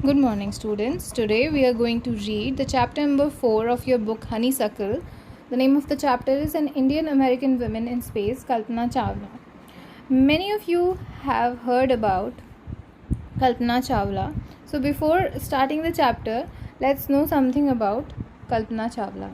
Good morning, students. Today we are going to read the chapter number 4 of your book Honeysuckle. The name of the chapter is An Indian American Woman in Space, Kalpana Chawla. Many of you have heard about Kalpana Chawla. So before starting the chapter, let's know something about Kalpana Chawla.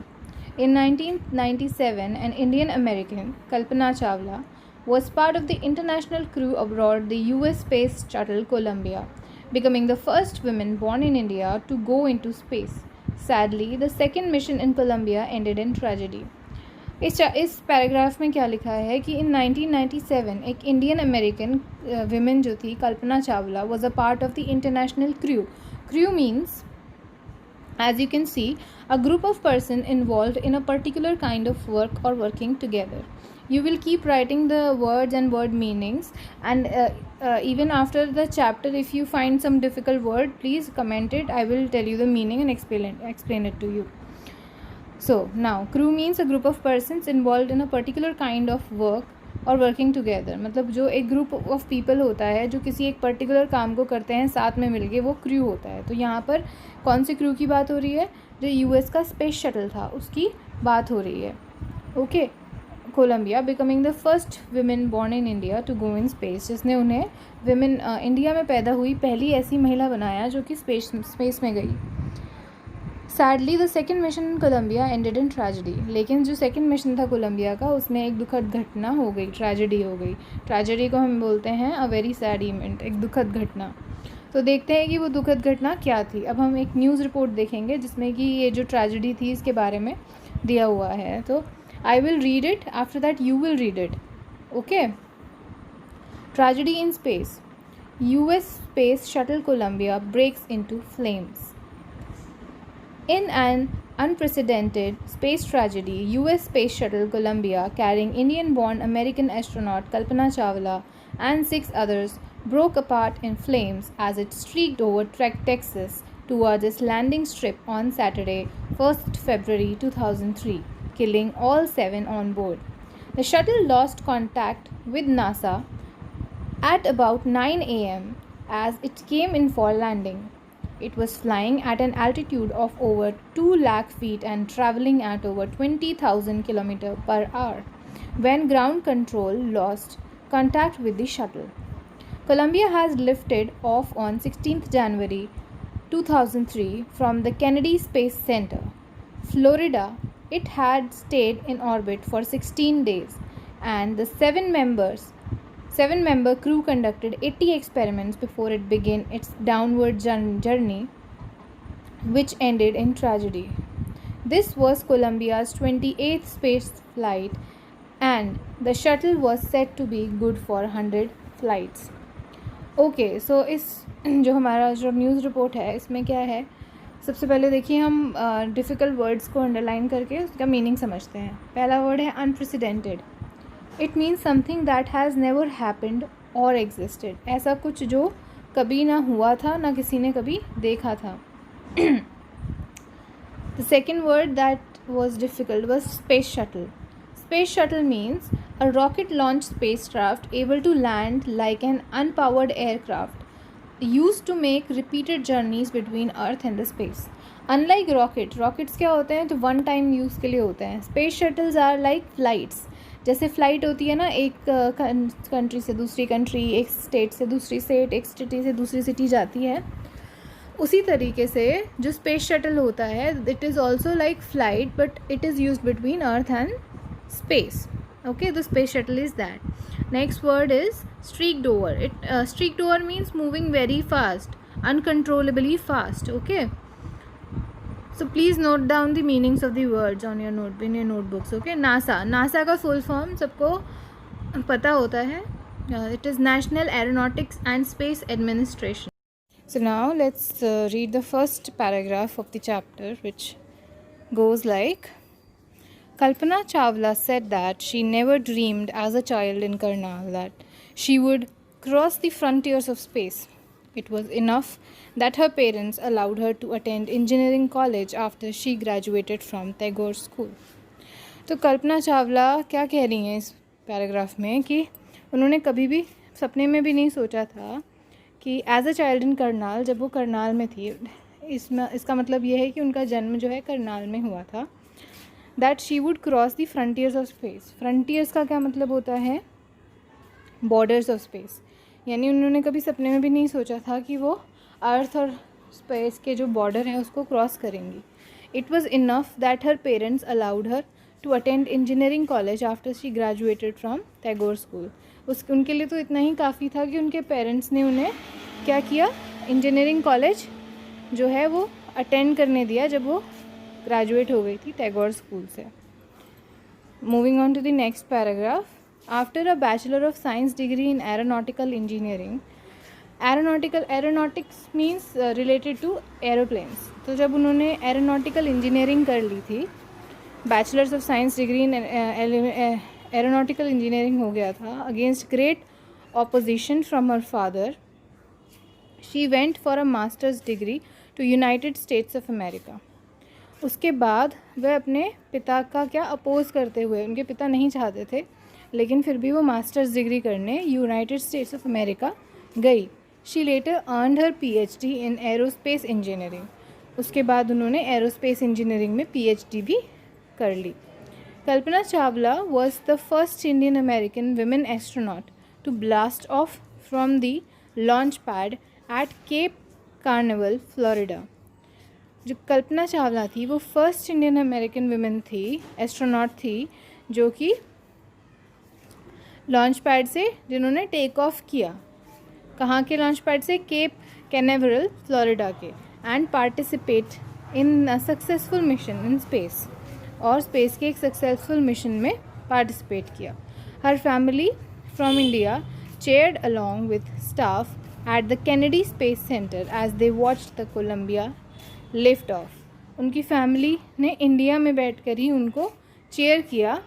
In 1997, an Indian American, Kalpana Chawla, was part of the international crew aboard the US Space Shuttle Columbia, becoming the first woman born in India to go into space. Sadly, the second mission in Columbia ended in tragedy. इस paragraph में क्या लिखा है कि इन 1997 एक Indian American women जो थी Kalpana Chawla was a part of the international crew means as you can see a group of person involved in a particular kind of work or working together. You will keep writing the words and word meanings, and even after the chapter if you find some difficult word, please comment it. I will tell you the meaning and explain it to you. So now crew means a group of persons involved in a particular kind of work और working together मतलब जो एक group of people होता है जो किसी एक particular काम को करते हैं साथ में मिलके, वो क्रू होता है. तो यहाँ पर कौन से क्रू की बात हो रही है? जो यूएस का स्पेस शटल था उसकी बात हो रही है. Okay. Columbia becoming the first women born in India to go in space, जिसने उन्हें विमेन इंडिया में पैदा हुई पहली ऐसी महिला बनाया जो कि स्पेस में गई. Sadly the second mission in Columbia ended in tragedy. लेकिन जो सेकेंड मिशन था कोलंबिया का उसमें एक दुखद घटना हो गई, ट्रेजेडी हो गई. ट्रेजेडी को हम बोलते हैं अ वेरी सैड इवेंट, एक दुखद घटना. तो देखते हैं कि वो दुखद घटना क्या थी. अब हम एक न्यूज़ रिपोर्ट देखेंगे जिसमें कि ये जो ट्रेजेडी थी इसके बारे में दिया हुआ है. तो I will read it, after that you will read it. Okay. Tragedy in space. US Space Shuttle Columbia breaks into flames. In an unprecedented space tragedy, US Space Shuttle Columbia, carrying Indian-born American astronaut Kalpana Chawla and 6 others, broke apart in flames as it streaked over Texas towards its landing strip on Saturday, 1st February 2003, killing all 7 on board. The shuttle lost contact with NASA at about 9 a.m. as it came in for landing. It was flying at an altitude of over 2 lakh feet and traveling at over 20,000 km per hour when ground control lost contact with the shuttle. Columbia has lifted off on 16th January 2003 from the Kennedy Space Center, Florida. It had stayed in orbit for 16 days, and the seven-member crew conducted 80 experiments before it began its downward journey, which ended in tragedy. This was Columbia's 28th space flight, and the shuttle was said to be good for 100 flights. Okay, so इस जो हमारा जो news report है इसमें क्या है, सबसे पहले देखिए हम डिफ़िकल्ट वर्ड्स को अंडरलाइन करके उसका मीनिंग समझते हैं. पहला वर्ड है unprecedented. It means something that has never happened और एग्जिस्टेड. ऐसा कुछ जो कभी ना हुआ था, ना किसी ने कभी देखा था. The second word that was difficult was space shuttle. Space shuttle means a rocket launch space craft able to land like an unpowered aircraft used to make repeated journeys between Earth and the space. Unlike rockets क्या होते हैं तो one time use के लिए होते हैं. Space shuttles are like flights. जैसे flight होती है ना, एक कंट्री से दूसरी कंट्री, एक स्टेट से दूसरी स्टेट, एक सिटी से दूसरी सिटी जाती है, उसी तरीके से जो स्पेस शटल होता है it is also like flight but it is use between earth and space. Okay, the space shuttle is that. Next word is streaked over. Streaked over means moving very fast, uncontrollably fast. Okay, so please note down the meanings of the words on your in your notebooks. Okay, NASA का full form सबको पता होता है. It is National Aeronautics and Space Administration. So now let's read the first paragraph of the chapter, which goes like, Kalpana Chawla said that she never dreamed as a child in Karnal that she would cross the frontiers of space. It was enough that her parents allowed her to attend engineering college after she graduated from Tagore School. तो कल्पना चावला क्या कह रही हैं इस paragraph में कि उन्होंने कभी भी सपने में भी नहीं सोचा था कि as a child in Karnal, जब वो करनाल में थी, इसका मतलब ये है कि उनका जन्म जो है करनाल में हुआ था, that she would cross the frontiers of space. Frontiers का क्या मतलब होता है? Borders of space. यानी उन्होंने कभी सपने में भी नहीं सोचा था कि वो अर्थ और स्पेस के जो बॉर्डर है उसको क्रॉस करेंगी। It was enough that her parents allowed her to attend engineering college after she graduated from Tagore school. उनके लिए तो इतना ही काफ़ी था कि उनके पेरेंट्स ने उन्हें क्या किया, इंजीनियरिंग कॉलेज जो है वो अटेंड करने दिया जब वो ग्रेजुएट हो गई थी टैगोर स्कूल से। Moving on to the next paragraph. After a bachelor of science degree in aeronautical engineering, aeronautics means related to aeroplanes, तो जब उन्होंने एरोनॉटिकल इंजीनियरिंग कर ली थी, bachelors of science degree in aeronautical engineering हो गया था, against great opposition from her father, she went for a masters degree to United States of America. उसके बाद वह अपने पिता का क्या अपोज करते हुए, उनके पिता नहीं चाहते थे लेकिन फिर भी वो मास्टर्स डिग्री करने यूनाइटेड स्टेट्स ऑफ अमेरिका गई। She later earned her PhD in aerospace engineering. उसके बाद उन्होंने एरोस्पेस इंजीनियरिंग में PhD भी कर ली। Kalpana Chawla was the first Indian American women astronaut to blast off from the launch pad at Cape Canaveral, Florida. जो कल्पना चावला थी वो फर्स्ट इंडियन अमेरिकन विमेन थी, एस्ट्रोनॉट थी, जो कि लॉन्च पैड से जिन्होंने टेक ऑफ किया। कहाँ के लॉन्च पैड से? केप कैनावरल, फ्लोरिडा के। And participate in a successful mission in space, और स्पेस के एक सक्सेसफुल मिशन में पार्टिसिपेट किया। Her family from India cheered along with staff at the Kennedy Space Center as they watched the Columbia lift off. उनकी family ने India में बैठकर ही उनको चेयर किया,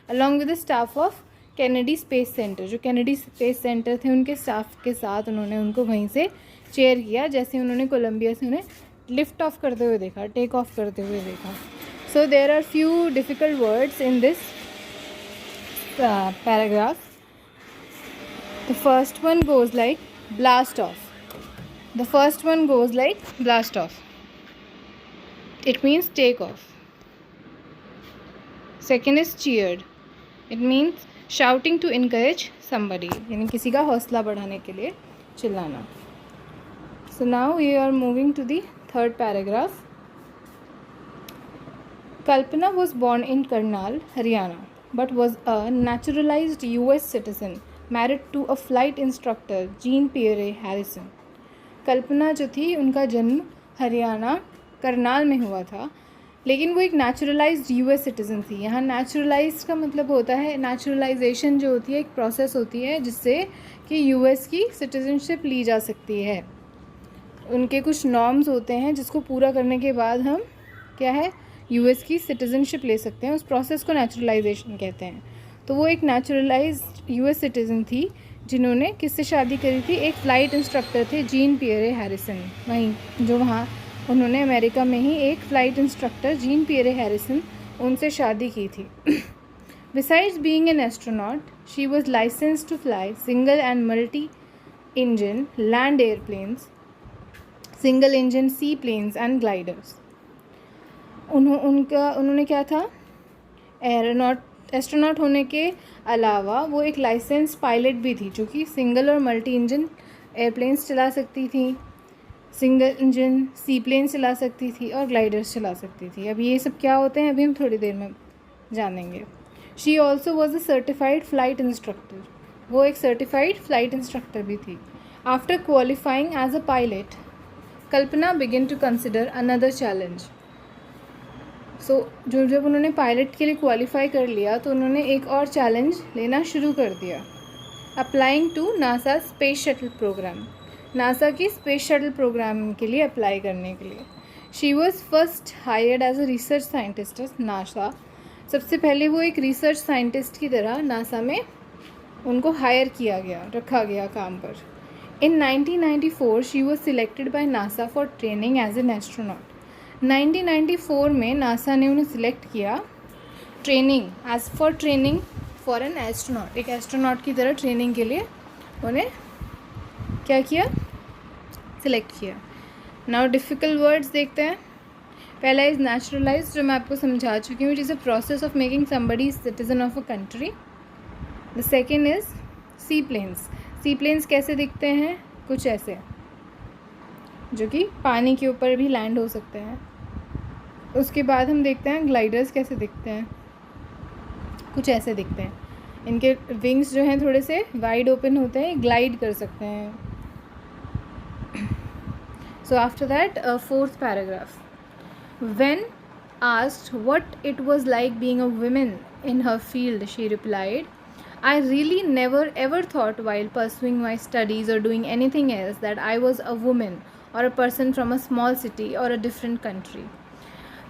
along with the staff of Kennedy Space Center. जो Kennedy Space centre थे उनके स्टाफ के साथ उन्होंने उनको वहीं से चेयर किया, जैसे उन्होंने कोलंबिया से उन्हें लिफ्ट ऑफ करते हुए देखा, टेक ऑफ करते हुए देखा। So there are few difficult words in this paragraph. The first one goes like blast off. The first one goes like blast off. It means take off. Second is cheered. It means shouting to encourage somebody, यानी किसी का हौसला बढ़ाने के लिए चिल्लाना. So now we are moving to the third paragraph. Kalpana was born in Karnal, Haryana, but was a naturalized US citizen. Married to a flight instructor Jean Pierre Harrison. Kalpana जो थी उनका जन्म हरियाणा करनाल में हुआ था, लेकिन वो एक नेचुरलाइज्ड US सिटीज़न थी। यहाँ नेचुरलाइज्ड का मतलब होता है, नेचुरलाइजेशन जो होती है एक प्रोसेस होती है जिससे कि US की सिटीज़नशिप ली जा सकती है। उनके कुछ नॉर्म्स होते हैं जिसको पूरा करने के बाद हम क्या है US की सिटीज़नशिप ले सकते हैं। उस प्रोसेस को नेचुरलाइजेशन कहते हैं। तो वो एक नेचुरलाइज्ड US सिटीज़न थी जिन्होंने किससे शादी करी थी? एक फ़्लाइट इंस्ट्रक्टर थे जीन पियरे हैरिसन, वहीं जो वहाँ उन्होंने अमेरिका में ही एक flight instructor Jean Pierre Harrison उनसे शादी की थी। Besides being an astronaut she was licensed to fly single and multi engine land airplanes, single engine sea planes and gliders. उन्होंने क्या था? एस्ट्रोनॉट होने के अलावा वो एक लाइसेंस पायलट भी थी, जो कि सिंगल और मल्टी इंजन एयरप्लेन्स चला सकती थी, सिंगल इंजन सी प्लेन चला सकती थी और ग्लाइडर्स चला सकती थी। अब ये सब क्या होते हैं अभी हम थोड़ी देर में जानेंगे। She also was a certified flight instructor, वो एक सर्टिफाइड फ़्लाइट इंस्ट्रक्टर भी थी। After qualifying as a pilot Kalpana begin to consider another challenge. जब उन्होंने पायलट के लिए क्वालिफाई कर लिया तो उन्होंने एक और चैलेंज लेना शुरू कर दिया, applying to NASA space shuttle program, NASA की स्पेस शटल प्रोग्राम के लिए अप्लाई करने के लिए। She was first hired as a research scientist at NASA. सबसे पहले वो एक रिसर्च साइंटिस्ट की तरह नासा में उनको हायर किया गया, रखा गया काम पर। In 1994 she was selected by NASA for training as an astronaut. 1994 में नासा ने उन्हें सिलेक्ट किया ट्रेनिंग फॉर एन एस्ट्रोनॉट, एक एस्ट्रोनॉट की तरह ट्रेनिंग के लिए उन्हें क्या किया? सिलेक्ट किया। नाउ डिफ़िकल्ट वर्ड्स देखते हैं। पहला इज़ नेचुरलाइज, जो मैं आपको समझा चुकी हूँ, it is a process of making somebody citizen of a country. The second is sea planes. Sea planes कैसे दिखते हैं? कुछ ऐसे, जो कि पानी के ऊपर भी लैंड हो सकते हैं। उसके बाद हम देखते हैं ग्लाइडर्स कैसे दिखते हैं, कुछ ऐसे दिखते हैं। इनके विंग्स जो हैं थोड़े से वाइड ओपन होते हैं, ग्लाइड कर सकते हैं। So after that fourth paragraph, when asked what it was like being a woman in her field, she replied, I really never ever thought while pursuing my studies or doing anything else that I was a woman or a person from a small city or a different country.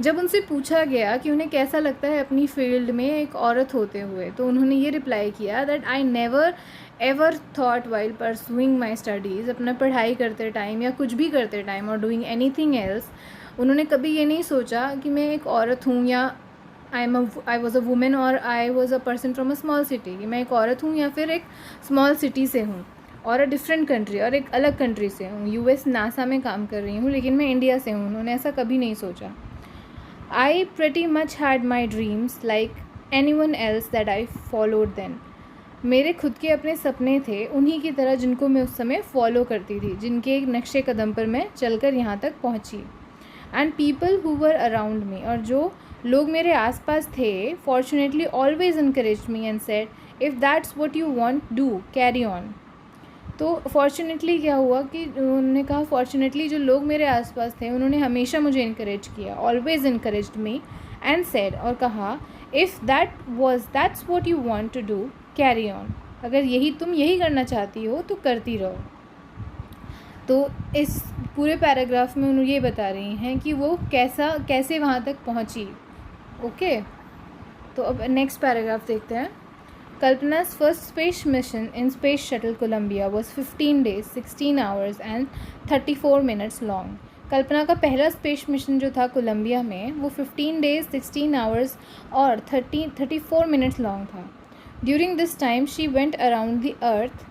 जब उनसे पूछा गया कि उन्हें कैसा लगता है अपनी फील्ड में एक औरत होते हुए, तो उन्होंने ये रिप्लाई किया that I never ever thought while pursuing my studies, अपना पढ़ाई करते टाइम या कुछ भी करते टाइम और डूइंग एनीथिंग एल्स, उन्होंने कभी ये नहीं सोचा कि मैं एक औरत हूँ या आई वॉज़ अ वुमेन और I was a person from a small city, कि मैं एक औरत हूँ या फिर एक स्मॉल सिटी से हूँ और अ डिफरेंट कंट्री, और एक अलग कंट्री से हूँ। यूएस नासा में काम कर रही हूँ लेकिन मैं इंडिया से हूँ। उन्होंने ऐसा कभी नहीं सोचा। I pretty much had my dreams like anyone else that I followed then. मेरे खुद के अपने सपने थे उन्हीं की तरह जिनको मैं उस समय फॉलो करती थी, जिनके एक नक्शे कदम पर मैं चलकर यहाँ तक पहुँची। And people who were around me, और जो लोग मेरे आसपास थे, fortunately always encourage me and said if that's what you want do carry on. तो फॉर्चुनेटली क्या हुआ कि उन्होंने कहा, फॉर्चुनेटली जो लोग मेरे आसपास थे उन्होंने हमेशा मुझे इनकरेज किया, always encouraged me and said, और कहा if that's what you want to do carry on, अगर तुम यही करना चाहती हो तो करती रहो। तो इस पूरे पैराग्राफ में उन्होंने ये बता रही हैं कि वो कैसे वहाँ तक पहुँची। ओके, तो अब नेक्स्ट पैराग्राफ देखते हैं। Kalpana's first space mission in Space Shuttle Columbia was 15 days, 16 hours and 34 minutes long. कल्पना का पहला स्पेस मिशन जो था कोलंबिया में, वो 15 days, 16 hours और 34 minutes long था. During this time, she went around the Earth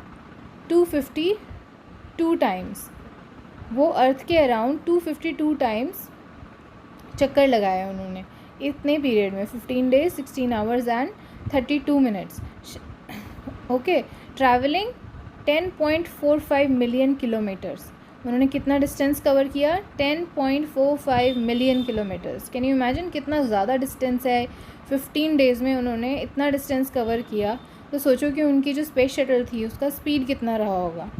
252 times. वो अर्थ के अराउंड 252 टाइम्स चक्कर लगाया उन्होंने इतने पीरियड में, 15 days, 16 hours and 32 minutes. Okay, travelling 10.45 million kilometres. उन्होंने कितना डिस्टेंस कवर किया? 10.45 million kilometres. Can you imagine कितना ज़्यादा डिस्टेंस है? 15 डेज़ में उन्होंने इतना डिस्टेंस कवर किया, तो सोचो कि उनकी जो स्पेस शटल थी उसका स्पीड कितना रहा होगा।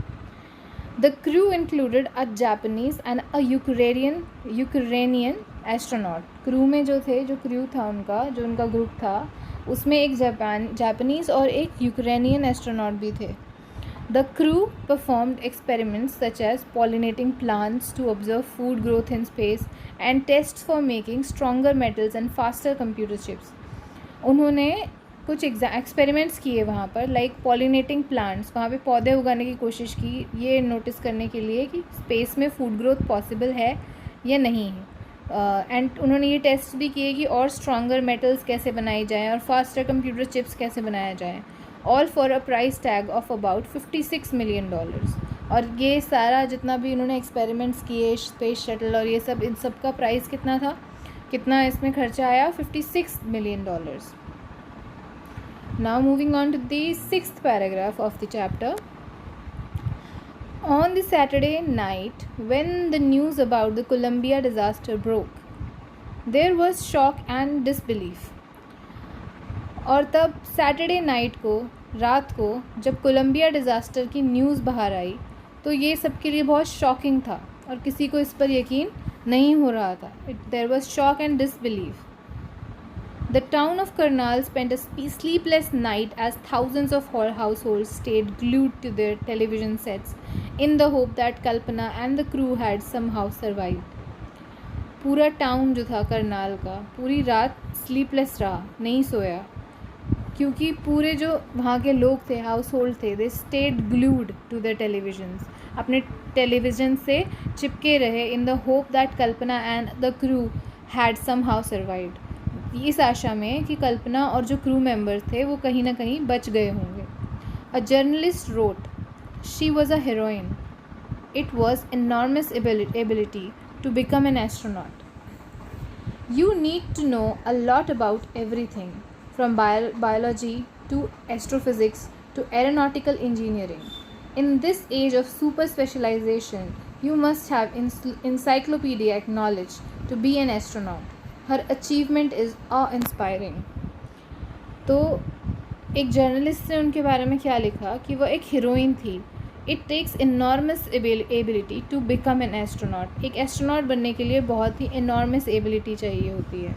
The crew included a Japanese and a Ukrainian astronaut. Crew में जो क्रू था उनका, जो उनका ग्रुप था, उसमें एक जापानीज़ और एक यूक्रेनियन एस्ट्रोनॉट भी थे। The crew performed experiments such as pollinating plants to observe food growth in space and test for making stronger metals and faster computer chips. उन्होंने कुछ एक्सपेरिमेंट्स किए वहाँ पर, लाइक पॉलिनेटिंग प्लांट्स, वहाँ पे पौधे उगाने की कोशिश की, ये नोटिस करने के लिए कि स्पेस में फूड ग्रोथ पॉसिबल है या नहीं है। एंड उन्होंने ये टेस्ट भी किए कि और स्ट्रॉन्गर मेटल्स कैसे बनाई जाएँ और फास्टर कंप्यूटर चिप्स कैसे बनाया जाए, all for a price tag of about $56 million. और ये सारा जितना भी उन्होंने एक्सपेरिमेंट्स किए, स्पेस शटल और ये सब, इन सब का प्राइस कितना था, कितना इसमें खर्चा आया? $56 million. Now moving on to the 6th paragraph of the chapter. On the Saturday night, when the news about the Columbia disaster broke, there was shock and disbelief. और तब सैटरडे नाइट को, रात को, जब कोलंबिया डिज़ास्टर की news बाहर आई, तो ये सबके लिए बहुत शॉकिंग था और किसी को इस पर यकीन नहीं हो रहा था। There was shock and disbelief. The town of Karnal spent a sleepless night as thousands of households stayed glued to their television sets in the hope that Kalpana and the crew had somehow survived. पूरा town जो था करनाल का, पूरी रात sleepless रहा, नहीं सोया, क्योंकि पूरे जो वहाँ के लोग थे, हाउस होल्ड थे, they stayed glued to their televisions, अपने टेलीविज़न से चिपके रहे, in the hope that Kalpana and the crew had somehow survived, इस आशा में कि कल्पना और जो क्रू मेंबर्स थे वो कहीं ना कहीं बच गए होंगे। A journalist wrote, she was a heroine, it was enormous ability to become an astronaut. You need to know a lot about everything, from biology to astrophysics to aeronautical engineering. In this age of super specialization, you must have encyclopedic knowledge to be an astronaut. Her achievement is awe-inspiring. तो एक journalist ने उनके बारे में क्या लिखा कि वो एक हीरोइन थी. It takes enormous ability to become an astronaut. एक एस्ट्रोनॉट बनने के लिए बहुत ही इनॉर्मस एबिलिटी चाहिए होती है.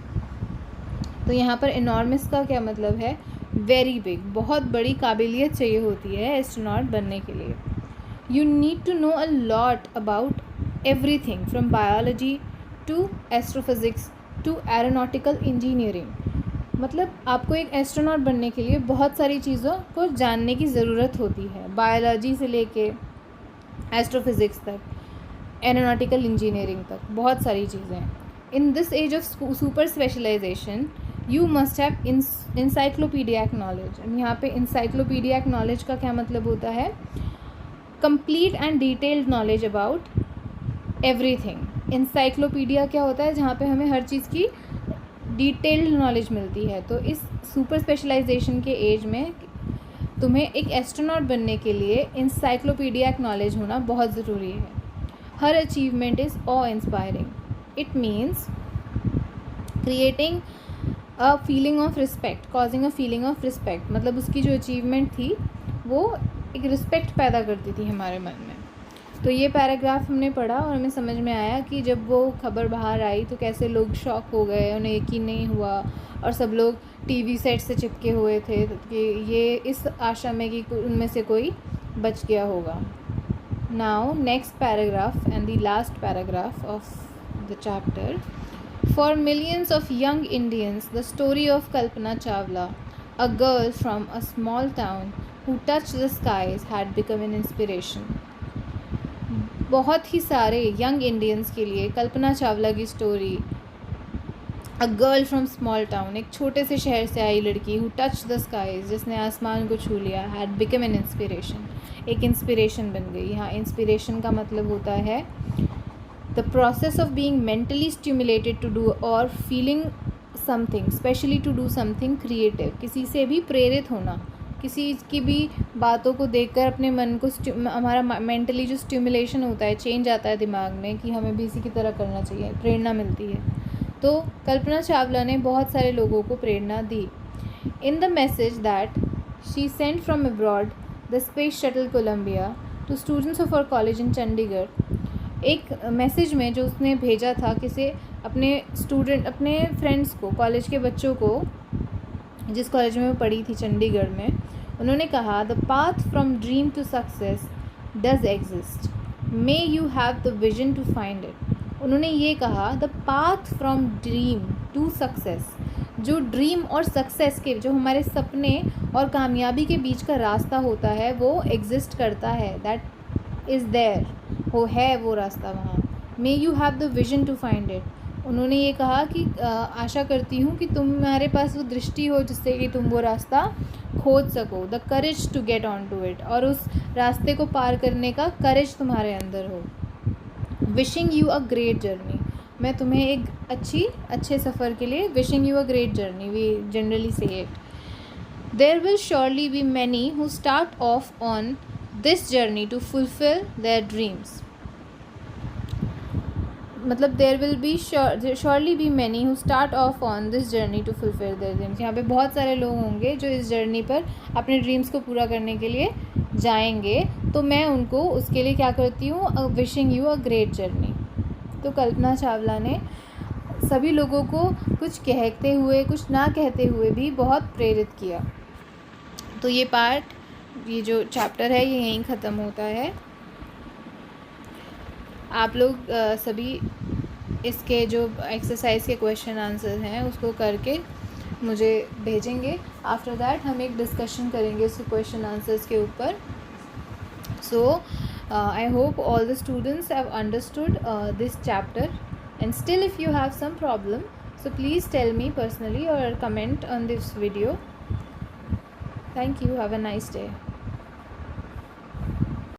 तो यहाँ पर इनॉर्मस का क्या मतलब है? वेरी बिग, बहुत बड़ी काबिलियत चाहिए होती है एस्ट्रोनॉट बनने के लिए. You need to know a lot about everything from biology to astrophysics to aeronautical engineering. मतलब आपको एक एस्ट्रोनॉट बनने के लिए बहुत सारी चीज़ों को जानने की ज़रूरत होती है, बायोलॉजी से लेके एस्ट्रोफिज़िक्स तक, एरोनॉटिकल इंजीनियरिंग तक, बहुत सारी चीज़ें. In this age of super specialization you must have encyclopedic knowledge. यहाँ पे इंसाइक्लोपीडियक नॉलेज का क्या मतलब होता है? Complete and detailed knowledge about everything. Encyclopedia क्या होता है? जहाँ पे हमें हर चीज़ की डिटेल्ड नॉलेज मिलती है. तो इस सुपर स्पेशलाइजेशन के एज में तुम्हें एक एस्ट्रोनॉट बनने के लिए इंसाइक्लोपीडियक नॉलेज होना बहुत ज़रूरी है. हर achievement is of inspiring. It means creating a feeling of respect, causing a feeling of respect. मतलब उसकी जो अचीवमेंट थी वो एक रिस्पेक्ट पैदा करती थी हमारे मन में. तो ये पैराग्राफ हमने पढ़ा और हमें समझ में आया कि जब वो खबर बाहर आई तो कैसे लोग शॉक हो गए, उन्हें यकीन नहीं हुआ और सब लोग टीवी सेट से चिपके हुए थे कि ये इस आशा में कि उनमें से कोई बच गया होगा. Now next paragraph and the last paragraph of the chapter. For millions of young Indians the story of Kalpana Chawla, a girl from a small town who touch the skies, had become an inspiration. बहुत ही सारे young Indians के लिए कल्पना चावला की story, a girl from small town, एक छोटे से शहर से आई लड़की, हु टच द स्काईज, जिसने आसमान को छू लिया, हैड बिकम एन इंस्पिरेशन, एक इंस्पिरेशन बन गई. यहाँ इंस्पिरेशन का मतलब होता है the process of being mentally stimulated to do or feeling something, specially to do something creative. किसी से भी प्रेरित होना, किसी की भी बातों को देखकर अपने मन को हमारा मेंटली जो स्टिमुलेशन होता है, चेंज आता है दिमाग में कि हमें भी इसी की तरह करना चाहिए, प्रेरणा मिलती है. तो कल्पना चावला ने बहुत सारे लोगों को प्रेरणा दी. In the message that she sent from abroad the space shuttle Columbia to students of our college in Chandigarh. एक मैसेज में जो उसने भेजा था किसी अपने फ्रेंड्स को, कॉलेज के बच्चों को, जिस कॉलेज में मैं पढ़ी थी चंडीगढ़ में, उन्होंने कहा the path from dream to success does exist, may you have the vision to find it. उन्होंने ये कहा the path from dream to success, जो ड्रीम और सक्सेस के, जो हमारे सपने और कामयाबी के बीच का रास्ता होता है वो एग्जिस्ट करता है, दैट इज़ देयर, वो है वो रास्ता वहाँ. May you have the vision to find it. उन्होंने ये कहा कि आशा करती हूँ कि तुम्हारे पास वो दृष्टि हो जिससे कि तुम वो रास्ता खोज सको, the courage to get on to it, और उस रास्ते को पार करने का करेज तुम्हारे अंदर हो. Wishing you a great journey, मैं तुम्हें एक अच्छे सफ़र के लिए wishing you a great journey, we generally say it. There will surely be many who start off on this journey to fulfil their dreams. मतलब there will be surely be many who start off on this journey to fulfil their dreams. यहाँ पे बहुत सारे लोग होंगे जो इस journey पर अपने ड्रीम्स को पूरा करने के लिए जाएंगे. तो मैं उनको उसके लिए क्या करती हूँ, wishing you a great journey. तो कल्पना चावला ने सभी लोगों को कुछ कहते हुए, कुछ ना कहते हुए भी बहुत प्रेरित किया. तो ये पार्ट, ये जो चैप्टर है ये यहीं ख़त्म होता है. आप लोग सभी इसके जो एक्सरसाइज के क्वेश्चन आंसर हैं उसको करके मुझे भेजेंगे. आफ्टर दैट हम एक डिस्कशन करेंगे इस क्वेश्चन आंसर्स के ऊपर. So I hope all the students have understood this chapter, and still if you have some problem so please tell me personally or comment on this video. Thank you. Have a nice day.